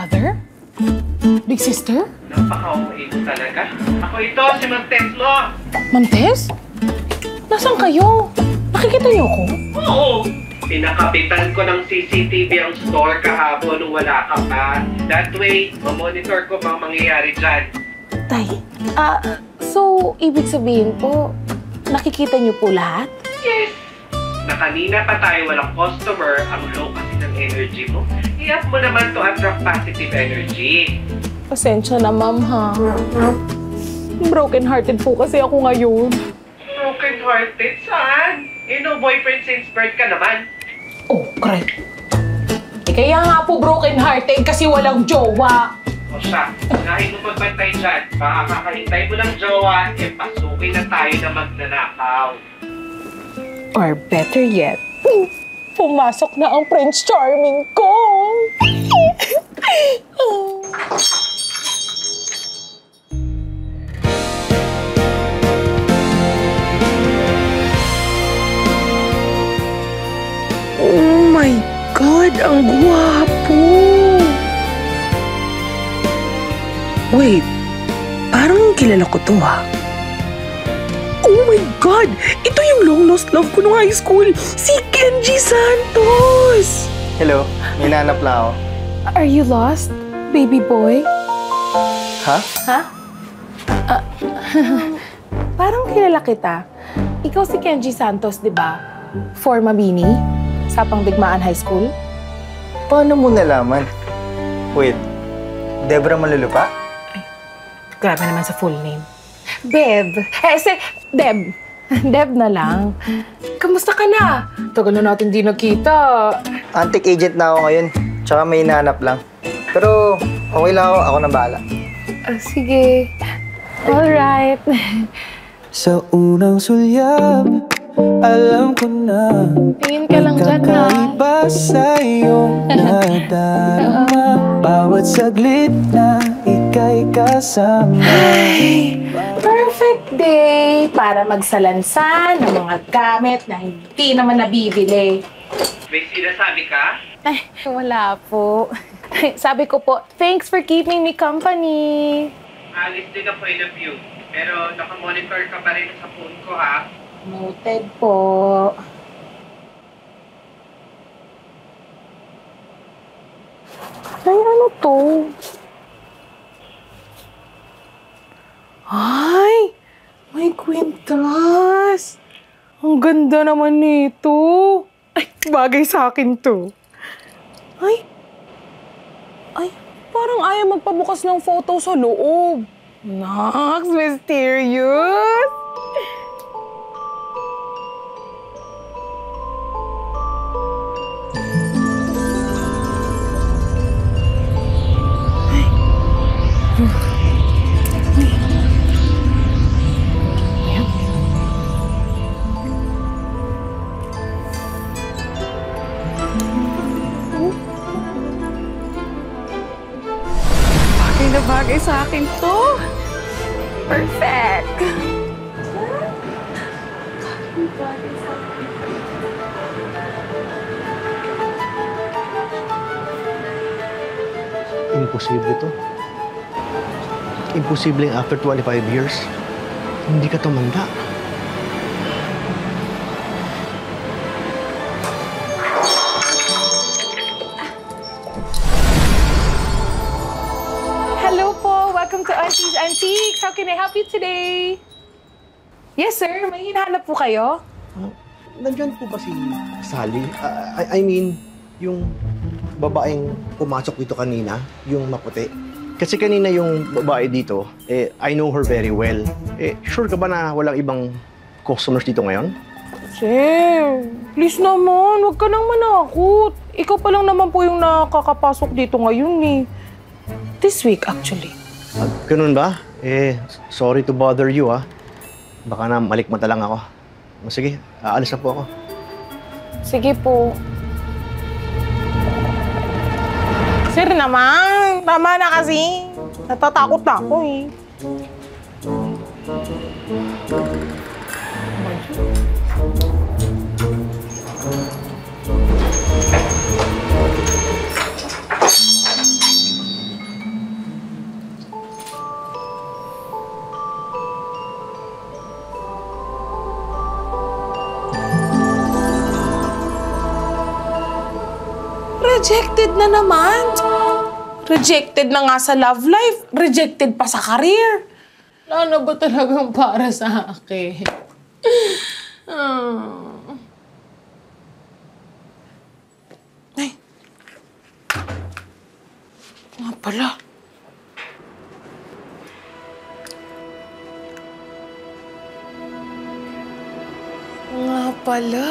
brother? Big sister? Napaka-OA mo talaga. Ako ito, si Ma'am Tess mo. Ma'am Tess? Nasaan kayo? Nakikita niyo ako? Oo. Pinakapitan ko ng CCTV ang store kahapon nung wala ka pa. That way, mamonitor ko mga mangyayari dyan. Tay, so ibig sabihin po, nakikita niyo po lahat? Yes. Na kanina pa tayo walang customer, ang low kasi ng energy mo. I-up mo naman to attract positive energy. Pasensya na, ma'am, ha? Broken-hearted po kasi ako ngayon. Broken-hearted? Saan? No boyfriend since birth ka naman. Oh, correct. Kaya nga po broken-hearted kasi walang jowa. O siya, unahin mo magbantay dyan. Baka kakahintay mo ng jowa, pasukin na tayo na magnanakaw. Or better yet, pumasok na ang Prince Charming ko. Oh my God, ang gwapo! Wait, parang kilala ko to, ha? Oh my God! Ito yung long-lost love ko nung high school! Si Kenji Santos! Hello, may nanap lang ako. Are you lost, baby boy? Ha? Ha? Parang kilala kita. Ikaw si Kenji Santos, di ba? For Mabini? Sa Pangdigmaan High School? Paano mo nalaman? Wait, Debra Malulupa? Grabe naman sa full name. Deb. Deb. Deb na lang. Kamusta ka na? Tagal na natin di nakita. Antique agent na ako ngayon. Tsaka may nanap lang. Pero okay lang ako. Ako na bahala. Sige. Alright. Sa unang sulyap, alam ko na Tingin ka lang dyan, ha? kakaiba sa iyong nadarama. Bawat saglit na ika'y kasama. Ay, perfect day para magsalansan ng mga gamit na hindi naman nabibili. May sinasabi ka? Ay, wala po. Sabi ko po, thanks for keeping me company. Alis din ang point of view. Pero nakamonitor ka pa rin sa phone ko, ha? Noted po. Ay, ano to? Ay! May kwintas! Ang ganda naman nito! Ay, bagay sa akin to. Ay! Ay, parang ayaw magpabukas ng photo sa loob. Nox, mysterious! Bagay na bagay sa akin to. Perfect. Imposible to. Imposible after 25 years. Hindi ka tumanda. Hello po. Welcome to Auntie's Antiques. How can I help you today? Yes, sir. May hinahanap po kayo? Nandyan po ba si Sally? I mean, yung babaeng pumasok dito kanina, yung maputi. Kasi kanina yung babae dito, I know her very well. Sure ka ba na walang ibang customers dito ngayon? Sir, please naman. Huwag ka nang manakot. Ikaw pa lang naman po yung nakakapasok dito ngayon eh. This week, actually. Ganun ba? Sorry to bother you, ah. Baka na malikmata lang ako. Sige, aalis na po ako. Sige po. Sir naman, tama na kasi. Natatakot na ako eh. rejected na naman. Rejected na nga sa love life, rejected pa sa career. Wala na ba talagang para sa akin? Ay. Nga pala. Nga pala.